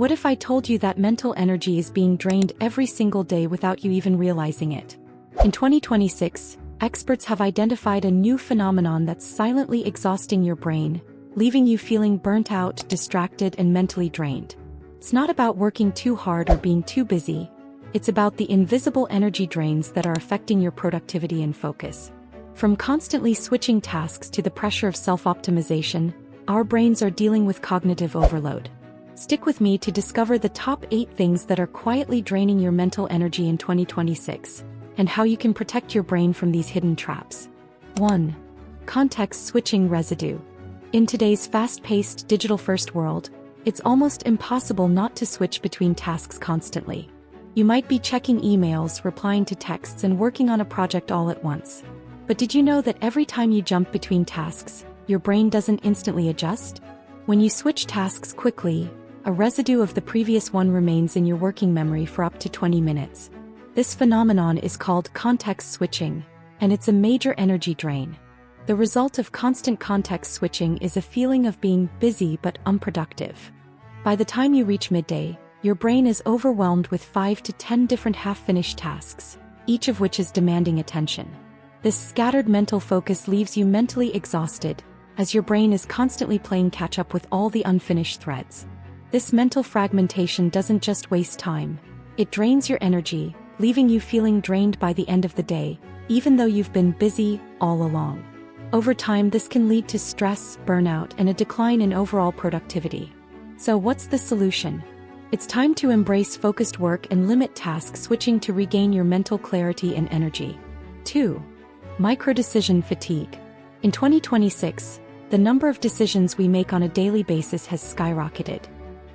What if I told you that mental energy is being drained every single day without you even realizing it? In 2026, experts have identified a new phenomenon that's silently exhausting your brain, leaving you feeling burnt out, distracted, and mentally drained. It's not about working too hard or being too busy. It's about the invisible energy drains that are affecting your productivity and focus. From constantly switching tasks to the pressure of self-optimization, our brains are dealing with cognitive overload. Stick with me to discover the top 8 things that are quietly draining your mental energy in 2026, and how you can protect your brain from these hidden traps. 1. Context switching residue. In today's fast-paced, digital-first world, it's almost impossible not to switch between tasks constantly. You might be checking emails, replying to texts, and working on a project all at once. But did you know that every time you jump between tasks, your brain doesn't instantly adjust? When you switch tasks quickly, a residue of the previous one remains in your working memory for up to 20 minutes. This phenomenon is called context switching, and it's a major energy drain. The result of constant context switching is a feeling of being busy but unproductive. By the time you reach midday, your brain is overwhelmed with 5 to 10 different half-finished tasks, each of which is demanding attention. This scattered mental focus leaves you mentally exhausted, as your brain is constantly playing catch-up with all the unfinished threads. This mental fragmentation doesn't just waste time, it drains your energy, leaving you feeling drained by the end of the day, even though you've been busy all along. Over time, this can lead to stress, burnout, and a decline in overall productivity. So what's the solution? It's time to embrace focused work and limit task switching to regain your mental clarity and energy. 2. Micro-decision fatigue. In 2026, the number of decisions we make on a daily basis has skyrocketed.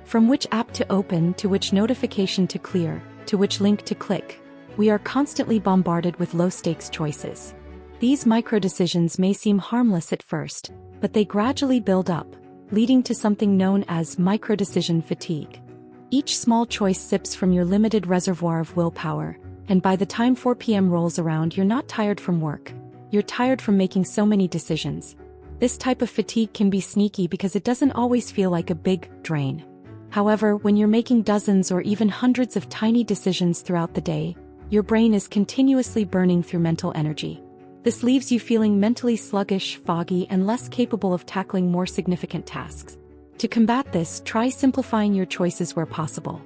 From which app to open, to which notification to clear, to which link to click, we are constantly bombarded with low-stakes choices. These micro-decisions may seem harmless at first, but they gradually build up, leading to something known as micro-decision fatigue. Each small choice sips from your limited reservoir of willpower, and by the time 4 p.m. rolls around, you're not tired from work. You're tired from making so many decisions. This type of fatigue can be sneaky because it doesn't always feel like a big drain. However, when you're making dozens or even hundreds of tiny decisions throughout the day, your brain is continuously burning through mental energy. This leaves you feeling mentally sluggish, foggy, and less capable of tackling more significant tasks. To combat this, try simplifying your choices where possible.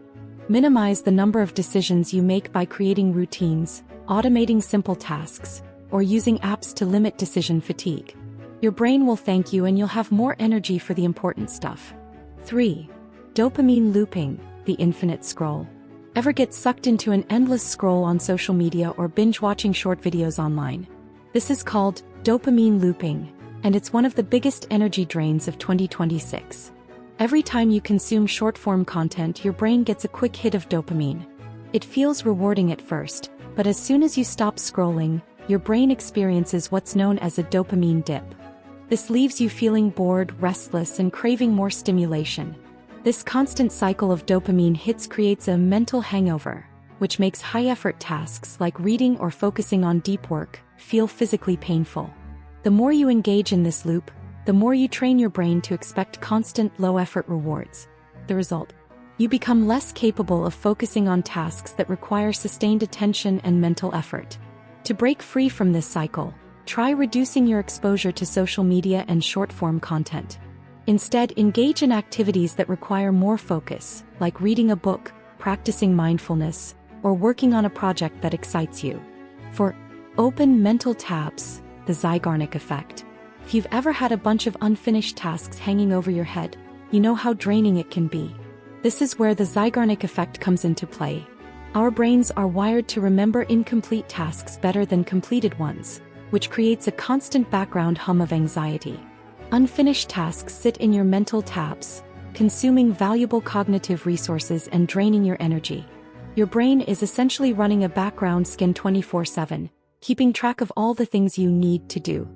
Minimize the number of decisions you make by creating routines, automating simple tasks, or using apps to limit decision fatigue. Your brain will thank you and you'll have more energy for the important stuff. 3. Dopamine looping, the infinite scroll. Ever get sucked into an endless scroll on social media or binge-watching short videos online? This is called dopamine looping, and it's one of the biggest energy drains of 2026. Every time you consume short-form content, your brain gets a quick hit of dopamine. It feels rewarding at first, but as soon as you stop scrolling, your brain experiences what's known as a dopamine dip. This leaves you feeling bored, restless, and craving more stimulation. This constant cycle of dopamine hits creates a mental hangover, which makes high-effort tasks like reading or focusing on deep work feel physically painful. The more you engage in this loop, the more you train your brain to expect constant, low-effort rewards. The result? You become less capable of focusing on tasks that require sustained attention and mental effort. To break free from this cycle, try reducing your exposure to social media and short-form content. Instead, engage in activities that require more focus, like reading a book, practicing mindfulness, or working on a project that excites you. For open mental tabs, the Zeigarnik effect. If you've ever had a bunch of unfinished tasks hanging over your head, you know how draining it can be. This is where the Zeigarnik effect comes into play. Our brains are wired to remember incomplete tasks better than completed ones, which creates a constant background hum of anxiety. Unfinished tasks sit in your mental tabs, consuming valuable cognitive resources and draining your energy. Your brain is essentially running a background scan 24/7, keeping track of all the things you need to do.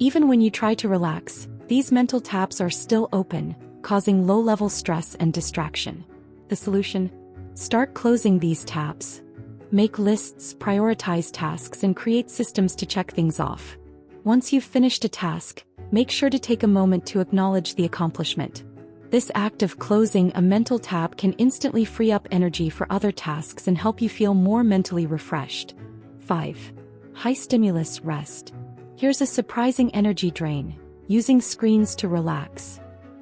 Even when you try to relax, these mental tabs are still open, causing low-level stress and distraction. The solution? Start closing these tabs. Make lists, prioritize tasks, and create systems to check things off. Once you've finished a task, make sure to take a moment to acknowledge the accomplishment. This act of closing a mental tab can instantly free up energy for other tasks and help you feel more mentally refreshed. 5. High-stimulus rest. Here's a surprising energy drain: using screens to relax.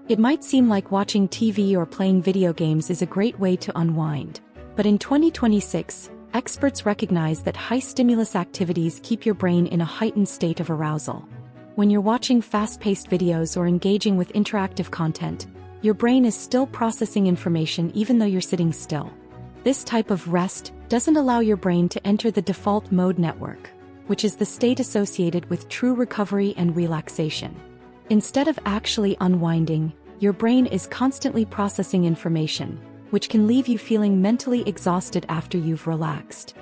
It might seem like watching TV or playing video games is a great way to unwind, but in 2026, experts recognize that high-stimulus activities keep your brain in a heightened state of arousal. When you're watching fast-paced videos or engaging with interactive content, your brain is still processing information even though you're sitting still. This type of rest doesn't allow your brain to enter the default mode network, which is the state associated with true recovery and relaxation. Instead of actually unwinding, your brain is constantly processing information, which can leave you feeling mentally exhausted after you've relaxed.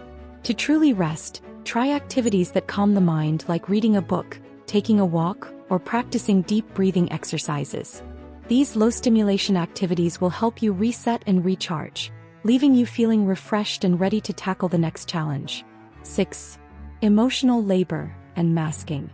To truly rest, try activities that calm the mind, like reading a book, taking a walk, or practicing deep breathing exercises. These low-stimulation activities will help you reset and recharge, leaving you feeling refreshed and ready to tackle the next challenge. 6. Emotional labor and masking.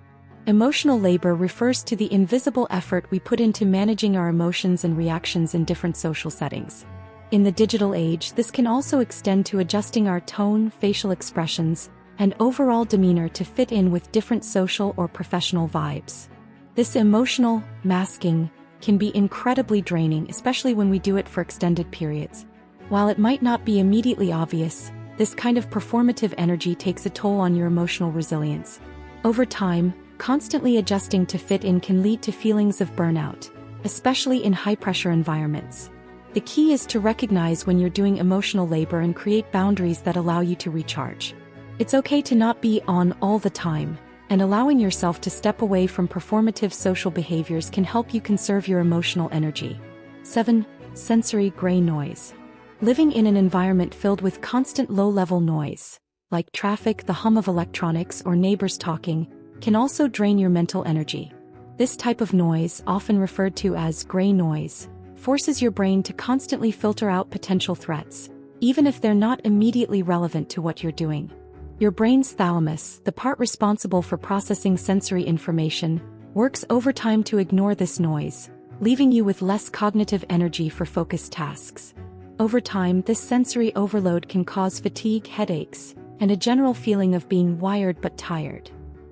Emotional labor refers to the invisible effort we put into managing our emotions and reactions in different social settings. In the digital age, this can also extend to adjusting our tone, facial expressions, and overall demeanor to fit in with different social or professional vibes. This emotional masking can be incredibly draining, especially when we do it for extended periods. While it might not be immediately obvious, this kind of performative energy takes a toll on your emotional resilience. Over time, constantly adjusting to fit in can lead to feelings of burnout, especially in high-pressure environments. The key is to recognize when you're doing emotional labor and create boundaries that allow you to recharge. It's okay to not be on all the time, and allowing yourself to step away from performative social behaviors can help you conserve your emotional energy. 7. Sensory gray noise. Living in an environment filled with constant low-level noise, like traffic, the hum of electronics, or neighbors talking, can also drain your mental energy. This type of noise, often referred to as gray noise, forces your brain to constantly filter out potential threats, even if they're not immediately relevant to what you're doing. Your brain's thalamus, the part responsible for processing sensory information, works overtime to ignore this noise, leaving you with less cognitive energy for focused tasks. Over time, this sensory overload can cause fatigue, headaches, and a general feeling of being wired but tired.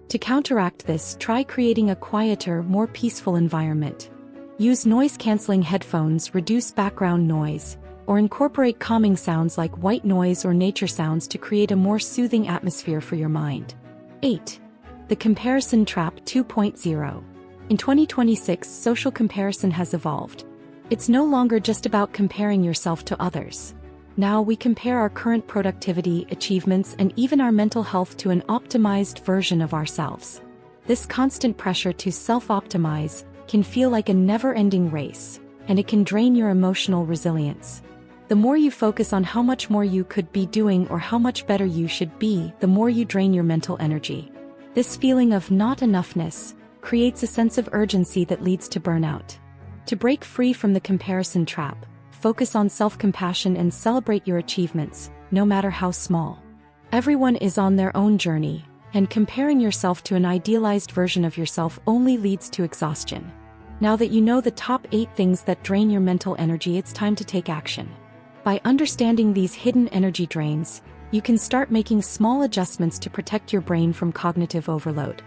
To counteract this, try creating a quieter, more peaceful environment. Use noise-canceling headphones, reduce background noise, or incorporate calming sounds like white noise or nature sounds to create a more soothing atmosphere for your mind. 8. The Comparison Trap 2.0. In 2026, social comparison has evolved. It's no longer just about comparing yourself to others. Now we compare our current productivity, achievements, and even our mental health to an optimized version of ourselves. This constant pressure to self-optimize can feel like a never-ending race, and it can drain your emotional resilience. The more you focus on how much more you could be doing or how much better you should be, the more you drain your mental energy. This feeling of not enoughness creates a sense of urgency that leads to burnout. To break free from the comparison trap, focus on self-compassion and celebrate your achievements, no matter how small. Everyone is on their own journey, and comparing yourself to an idealized version of yourself only leads to exhaustion. Now that you know the top 8 things that drain your mental energy, it's time to take action. By understanding these hidden energy drains, you can start making small adjustments to protect your brain from cognitive overload.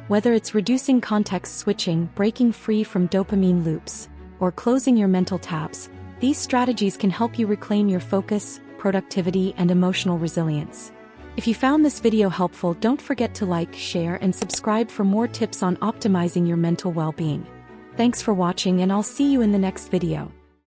Whether it's reducing context switching, breaking free from dopamine loops, or closing your mental tabs, these strategies can help you reclaim your focus, productivity, and emotional resilience. If you found this video helpful, don't forget to like, share, and subscribe for more tips on optimizing your mental well-being. Thanks for watching, and I'll see you in the next video.